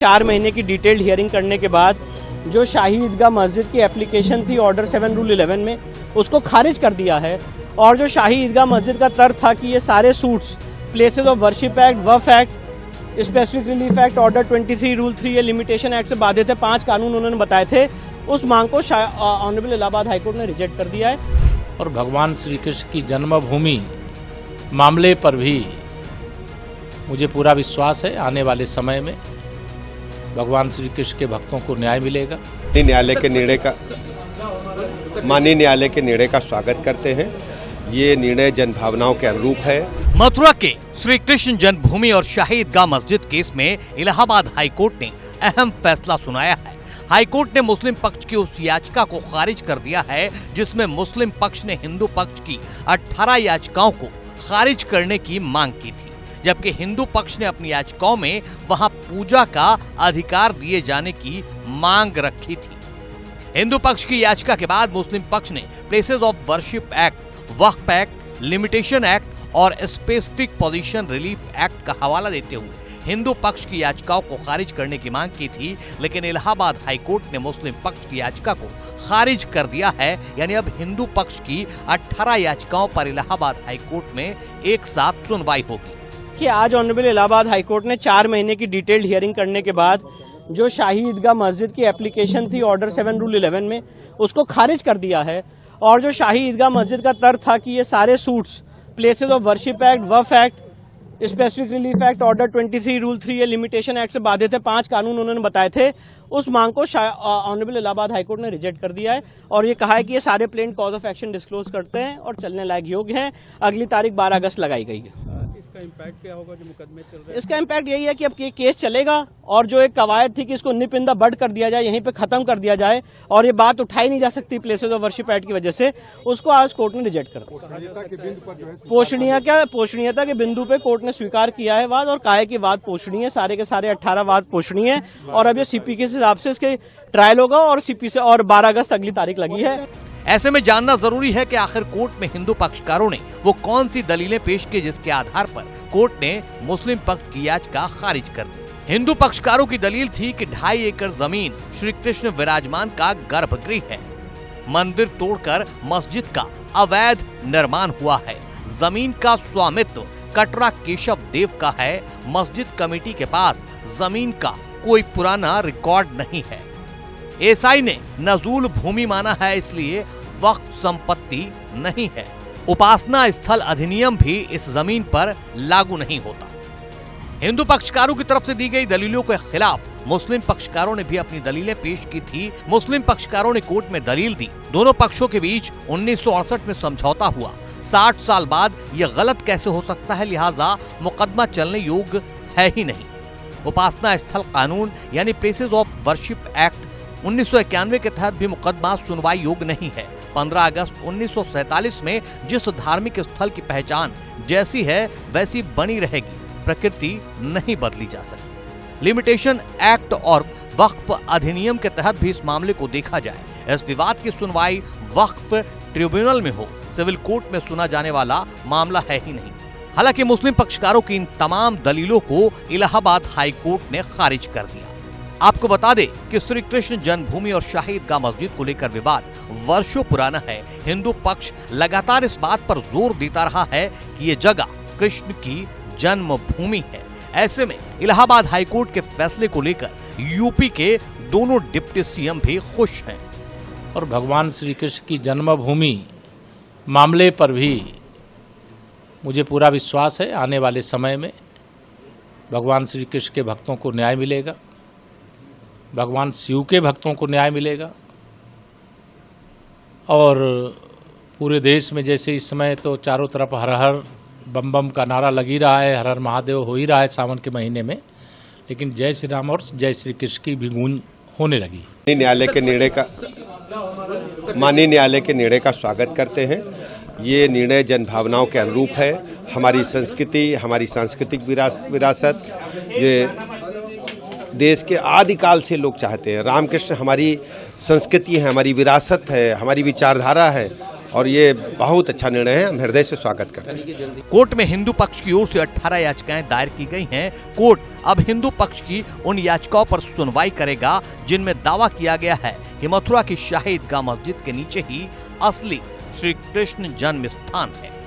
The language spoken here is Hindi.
4 महीने की डिटेल्ड हियरिंग करने के बाद जो शाही ईदगाह मस्जिद की एप्लीकेशन थी ऑर्डर 7 रूल 11 में, उसको खारिज कर दिया है। और जो शाही ईदगाह मस्जिद का तर्क था कि ये सारे suits places of worship act, Waqf act, specific relief act, order 23 rule 3 ये लिमिटेशन एक्ट से बाधित है। 5 कानून उन्होंने बताए थे। उस मांग को ऑनरेबल इलाहाबाद हाईकोर्ट ने रिजेक्ट कर दिया है। और भगवान श्री कृष्ण की जन्मभूमि मामले पर भी मुझे पूरा विश्वास है आने वाले समय में भगवान श्री कृष्ण के भक्तों को न्याय मिलेगा। माननीय न्यायालय के निर्णय का स्वागत करते हैं। ये निर्णय जनभावनाओं के अनुरूप है। मथुरा के श्री कृष्ण जन्मभूमि और शाही ईदगाह मस्जिद केस में इलाहाबाद हाईकोर्ट ने अहम फैसला सुनाया है। हाईकोर्ट ने मुस्लिम पक्ष की उस याचिका को खारिज कर दिया है जिसमें मुस्लिम पक्ष ने हिंदू पक्ष की 18 याचिकाओं को खारिज करने की मांग की थी, जबकि हिंदू पक्ष ने अपनी याचिकाओं में वहां पूजा का अधिकार दिए जाने की मांग रखी थी। हिंदू पक्ष की याचिका के बाद मुस्लिम पक्ष ने places of worship act, Waqf act, limitation act और स्पेसिफिक पोजीशन रिलीफ एक्ट का हवाला देते हुए हिंदू पक्ष की याचिकाओं को खारिज करने की मांग की थी, लेकिन इलाहाबाद हाईकोर्ट ने मुस्लिम पक्ष की याचिका को खारिज कर दिया है। यानी अब हिंदू पक्ष की 18 याचिकाओं पर इलाहाबाद हाईकोर्ट में एक साथ सुनवाई होगी। कि आज ऑनरेबल इलाहाबाद हाईकोर्ट ने 4 महीने की डिटेल्ड हियरिंग करने के बाद जो शाही ईदगाह मस्जिद की एप्लीकेशन थी ऑर्डर 7 रूल 11 में, उसको खारिज कर दिया है। और जो शाही ईदगाह मस्जिद का तर्क था कि ये सारे suits places of worship act, Waqf act, specific relief act, order 23 rule 3 ये लिमिटेशन एक्ट से बाधित है। 5 कानून उन्होंने बताए थे। उस मांग को ऑनरेबल इलाहाबाद हाईकोर्ट ने रिजेक्ट कर दिया है और ये कहा है कि ये सारे plain cause of action disclose करते हैं और चलने लायक योग्य हैं। अगली तारीख 12 अगस्त लगाई गई है। इसका इम्पैक्ट क्या होगा जो मुकदमे चल रहे हैं? इसका इम्पैक्ट यही है कि अब ये केस चलेगा और जो एक कवायद थी कि इसको निपिंदा बड कर दिया जाए, यहीं पे खत्म कर दिया जाए और ये बात उठाई नहीं जा सकती प्लेसेस ऑफ वर्शिप एक्ट की वजह से, उसको आज कोर्ट ने रिजेक्ट कर दिया। पोषणीयता के बिंदु पे कोर्ट ने स्वीकार किया है वाद और कहा है कि वाद पोषणीय है। सारे के सारे 18 वाद पोषणीय है और अब ये सीपी के हिसाब से इसके ट्रायल होगा और सीपी से और 12 अगस्त अगली तारीख लगी है। ऐसे में जानना जरूरी है कि आखिर कोर्ट में हिंदू पक्षकारों ने वो कौन सी दलीलें पेश की जिसके आधार पर कोर्ट ने मुस्लिम पक्ष की याचिका खारिज कर दी। हिंदू पक्षकारों की दलील थी कि 2.5 एकड़ जमीन श्री कृष्ण विराजमान का गर्भगृह है। मंदिर तोड़कर मस्जिद का अवैध निर्माण हुआ है। जमीन का स्वामित्व कटरा केशव देव का है। मस्जिद कमेटी के पास जमीन का कोई पुराना रिकॉर्ड नहीं है। एसआई ने नजूल भूमि माना है, इसलिए वक्फ संपत्ति नहीं है। उपासना स्थल अधिनियम भी इस जमीन पर लागू नहीं होता। हिंदू पक्षकारों की तरफ से दी गई दलीलों के खिलाफ मुस्लिम पक्षकारों ने भी अपनी दलीलें पेश की थी। मुस्लिम पक्षकारों ने कोर्ट में दलील दी, दोनों पक्षों के बीच 1968 में समझौता हुआ। 60 साल बाद यह गलत कैसे हो सकता है, लिहाजा मुकदमा चलने योग्य है ही नहीं। उपासना स्थल कानून यानी प्लेसेस ऑफ वर्शिप एक्ट 1991 के तहत भी मुकदमा सुनवाई योग्य नहीं है। 15 अगस्त 1947 में जिस धार्मिक स्थल की पहचान जैसी है वैसी बनी रहेगी, प्रकृति नहीं बदली जा सकती। लिमिटेशन एक्ट और वक्फ अधिनियम के तहत भी इस मामले को देखा जाए। इस विवाद की सुनवाई वक्फ ट्रिब्यूनल में हो, सिविल कोर्ट में सुना जाने वाला मामला है ही नहीं। हालांकि मुस्लिम पक्षकारों की इन तमाम दलीलों को इलाहाबाद हाईकोर्ट ने खारिज कर दिया। आपको बता दें कि श्री कृष्ण जन्मभूमि और शाही ईदगाह मस्जिद को लेकर विवाद वर्षों पुराना है। हिंदू पक्ष लगातार इस बात पर जोर देता रहा है कि ये जगह कृष्ण की जन्मभूमि है। ऐसे में इलाहाबाद हाईकोर्ट के फैसले को लेकर यूपी के दोनों डिप्टी सीएम भी खुश हैं। और भगवान श्री कृष्ण की जन्मभूमि मामले पर भी मुझे पूरा विश्वास है आने वाले समय में भगवान श्री कृष्ण के भक्तों को न्याय मिलेगा, भगवान शिव के भक्तों को न्याय मिलेगा। और पूरे देश में जैसे इस समय तो चारों तरफ हर हर बम बम का नारा लग ही रहा है, हर हर महादेव हो ही रहा है सावन के महीने में, लेकिन जय श्री राम और जय श्री कृष्ण की भी गूंज होने लगी। माननीय न्यायालय के निर्णय का स्वागत करते हैं। ये निर्णय जनभावनाओं के अनुरूप है। हमारी संस्कृति, हमारी सांस्कृतिक विरासत, ये देश के आदिकाल से लोग चाहते हैं। रामकृष्ण हमारी संस्कृति है, हमारी विरासत है, हमारी विचारधारा है और ये बहुत अच्छा निर्णय है, हम हृदय से स्वागत करते हैं। कोर्ट में हिंदू पक्ष की ओर से 18 याचिकाएं दायर की गई हैं। कोर्ट अब हिंदू पक्ष की उन याचिकाओं पर सुनवाई करेगा जिनमें दावा किया गया है कि मथुरा की शाही ईदगाह मस्जिद के नीचे ही असली श्री कृष्ण जन्म स्थान है।